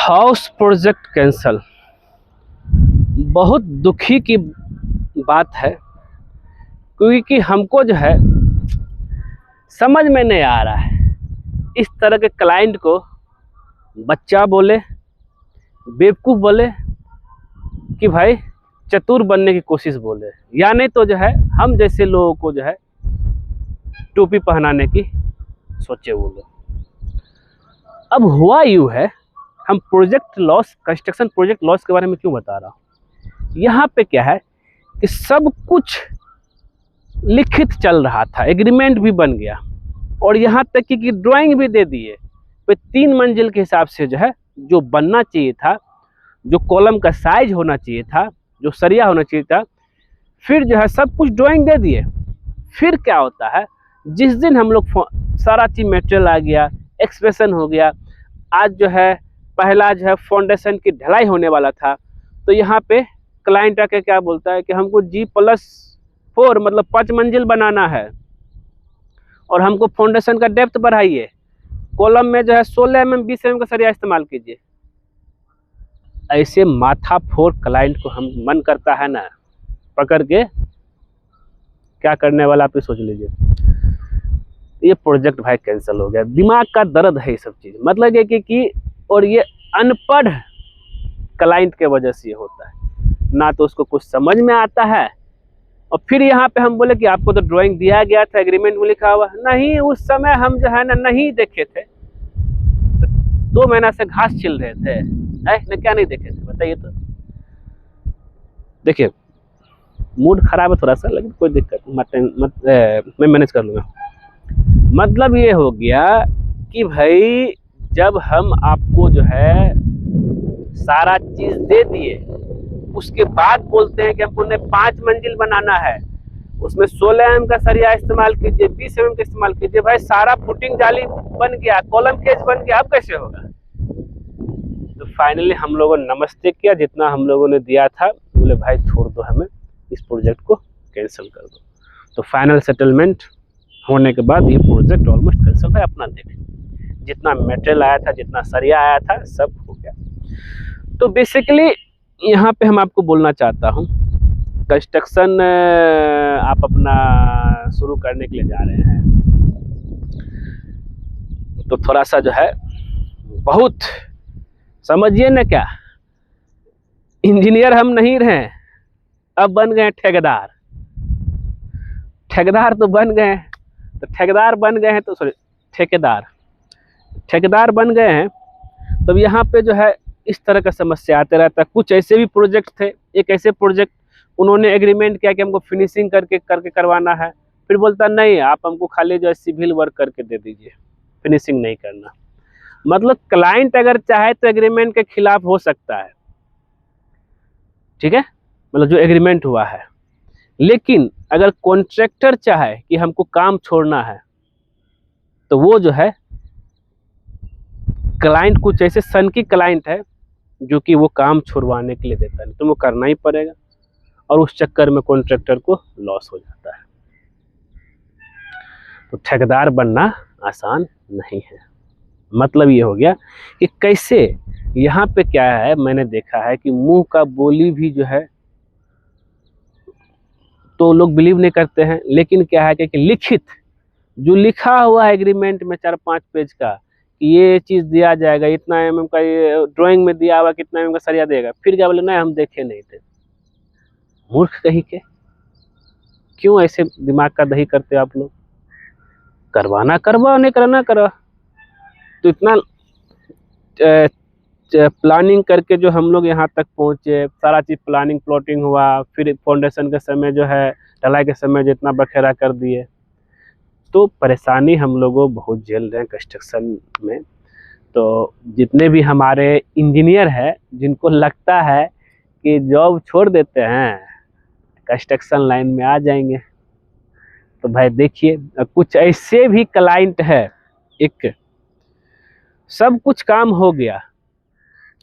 House project cancel. बहुत दुखी की बात है, क्योंकि हमको जो है समझ में नहीं आ रहा है इस तरह के क्लाइंट को बच्चा बोले, बेवकूफ़ बोले कि भाई चतुर बनने की कोशिश बोले, या नहीं तो जो है हम जैसे लोगों को जो है टोपी पहनाने की सोचे वो लोग। अब हुआ यूँ है, हम project loss, construction project loss के बारे में क्यों बता रहा हूँ। यहाँ पे क्या है कि सब कुछ लिखित चल रहा था, एग्रीमेंट भी बन गया और यहाँ तक कि ड्राइंग भी दे दिए। तो 3 मंजिल के हिसाब से जो है जो बनना चाहिए था, जो कॉलम का साइज होना चाहिए था, जो सरिया होना चाहिए था, फिर जो है सब कुछ ड्राइंग दे दिए। फिर क्या होता है, जिस दिन हम लोग सारा चीज मटेरियल आ गया, एक्सप्रेशन हो गया, आज जो है पहला जो है फाउंडेशन की ढलाई होने वाला था, तो यहाँ पे क्लाइंट आके क्या बोलता है कि हमको G+4 मतलब 5 मंजिल बनाना है और हमको फाउंडेशन का डेप्थ बढ़ाइए, कॉलम में जो है 16 mm 20 mm का सरिया इस्तेमाल कीजिए। ऐसे माथा फोड़ क्लाइंट को हम मन करता है ना पकड़ के क्या करने वाला, आप ही सोच लीजिए। ये प्रोजेक्ट भाई कैंसिल हो गया। दिमाग का दर्द है ये सब चीज़, मतलब ये कि और ये अनपढ़ क्लाइंट के वजह से ये होता है, ना तो उसको कुछ समझ में आता है। और फिर यहाँ पे हम बोले कि आपको तो ड्राइंग दिया गया था, एग्रीमेंट में लिखा हुआ नहीं, उस समय हम जो है ना नहीं देखे थे, 2 महीना से घास छिल रहे थे, नहीं क्या नहीं देखे थे बताइए। तो देखिए मूड खराब है थोड़ा सा, लेकिन कोई दिक्कत मैं मैनेज कर लूँगा। मतलब ये हो गया कि भाई जब हम आपको जो है सारा चीज दे दिए, उसके बाद बोलते हैं कि हमको 5 मंजिल बनाना है, उसमें 16 mm का सरिया इस्तेमाल कीजिए, 20 mm का इस्तेमाल कीजिए। भाई सारा फुटिंग जाली बन गया, कॉलम केज बन गया, अब कैसे होगा। तो फाइनली हम लोगों ने नमस्ते किया, जितना हम लोगों ने दिया था बोले भाई छोड़ दो, हमें इस प्रोजेक्ट को कैंसिल कर दो। तो फाइनल सेटलमेंट होने के बाद ये प्रोजेक्ट ऑलमोस्ट कैंसिल है। अपना देखें, जितना मटेरियल आया था, जितना सरिया आया था, सब हो गया। तो बेसिकली यहाँ पे हम आपको बोलना चाहता हूँ, कंस्ट्रक्शन आप अपना शुरू करने के लिए जा रहे हैं तो थोड़ा सा जो है बहुत समझिए ना, क्या इंजीनियर हम नहीं रहे, अब बन गए ठेकेदार। ठेकेदार तो बन गए, तो ठेकेदार बन गए हैं तो सॉरी ठेकेदार बन गए हैं। तब यहाँ पे जो है इस तरह का समस्या आते रहता है। कुछ ऐसे भी प्रोजेक्ट थे, एक ऐसे प्रोजेक्ट उन्होंने एग्रीमेंट किया कि हमको फिनिशिंग करके करवाना है, फिर बोलता नहीं आप हमको खाली जो है सिविल वर्क करके दे दीजिए, फिनिशिंग नहीं करना। मतलब क्लाइंट अगर चाहे तो एग्रीमेंट के खिलाफ हो सकता है, ठीक है, मतलब जो एग्रीमेंट हुआ है। लेकिन अगर कॉन्ट्रैक्टर चाहे कि हमको काम छोड़ना है, तो वो जो है क्लाइंट कुछ ऐसे सन की क्लाइंट है जो कि वो काम छुड़वाने के लिए देता है, तो वो करना ही पड़ेगा और उस चक्कर में कॉन्ट्रैक्टर को लॉस हो जाता है। तो ठेकेदार बनना आसान नहीं है। मतलब ये हो गया कि कैसे यहाँ पे क्या है, मैंने देखा है कि मुंह का बोली भी जो है तो लोग बिलीव नहीं करते हैं, लेकिन क्या है कि लिखित जो लिखा हुआ है एग्रीमेंट में 4-5 पेज का कि ये चीज़ दिया जाएगा, इतना mm का, ये ड्राइंग में दिया हुआ कितना mm का सरिया देगा, फिर क्या बोले नहीं हम देखे नहीं थे। मूर्ख कहीं के, क्यों ऐसे दिमाग का दही करते हो आप लोग। करवाना करवाओ, नहीं करना करो। तो इतना प्लानिंग करके जो हम लोग यहाँ तक पहुँचे, सारा चीज़ प्लानिंग प्लॉटिंग हुआ, फिर फाउंडेशन के समय जो है ढलाई के समय जितना बखेरा कर दिए, तो परेशानी हम लोगों बहुत झेल रहे हैं कंस्ट्रक्शन में। तो जितने भी हमारे इंजीनियर हैं जिनको लगता है कि जॉब छोड़ देते हैं कंस्ट्रक्शन लाइन में आ जाएंगे, तो भाई देखिए कुछ ऐसे भी क्लाइंट है, एक सब कुछ काम हो गया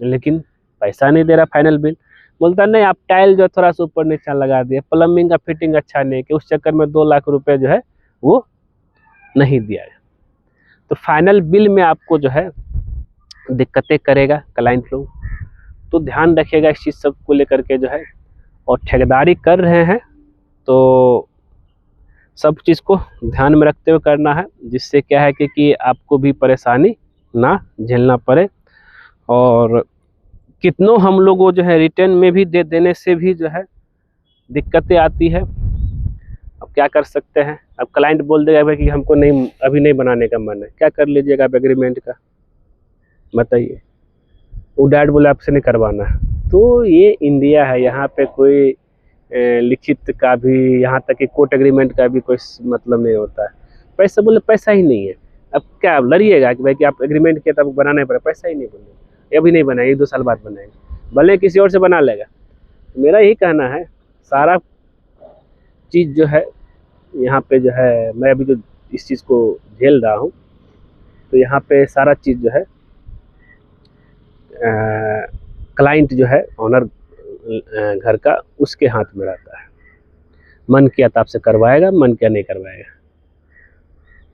लेकिन पैसा नहीं दे रहा, फाइनल बिल बोलता नहीं आप टाइल जो थोड़ा सा ऊपर नीचा लगा दिए, प्लम्बिंग का फिटिंग अच्छा नहीं कि उस चक्कर में 2 लाख रुपए जो है वो नहीं दिया है। तो फाइनल बिल में आपको जो है दिक्कतें करेगा क्लाइंट लोग। तो ध्यान रखिएगा इस चीज़ सब को लेकर के जो है। और ठेकेदारी कर रहे हैं तो सब चीज़ को ध्यान में रखते हुए करना है, जिससे क्या है कि आपको भी परेशानी ना झेलना पड़े। और कितनों हम लोग को जो है रिटर्न में भी दे देने से भी जो है दिक्कतें आती है। अब क्या कर सकते हैं, अब क्लाइंट बोल देगा भाई कि हमको नहीं, अभी नहीं बनाने का मन है, क्या कर लीजिएगा आप एग्रीमेंट का, बताइए। वो डैड बोले आपसे नहीं करवाना है। तो ये इंडिया है, यहाँ पे कोई लिखित का भी, यहाँ तक कि कोर्ट एग्रीमेंट का भी कोई मतलब नहीं होता है। पैसा बोले पैसा ही नहीं है। अब क्या आप लड़िएगा कि भाई कि आप एग्रीमेंट किया तब बनाना ही पड़ेगा, पैसा ही नहीं बोलेंगे, अभी नहीं बनाएंगे, 2 साल बाद बनाएंगे, भले किसी और से बना लेगा। मेरा यही कहना है, सारा चीज़ जो है यहाँ पे जो है, मैं अभी जो इस चीज़ को झेल रहा हूँ, तो यहाँ पे सारा चीज़ जो है क्लाइंट जो है ओनर घर का, उसके हाथ में रहता है। मन किया तो आपसे करवाएगा, मन किया नहीं करवाएगा।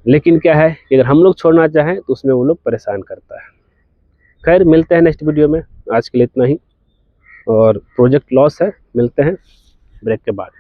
लेकिन क्या है कि अगर हम लोग छोड़ना चाहें तो उसमें वो लोग परेशान करता है। खैर, मिलते हैं नेक्स्ट वीडियो में, आज के लिए इतना ही। और प्रोजेक्ट लॉस है, मिलते हैं ब्रेक के बाद।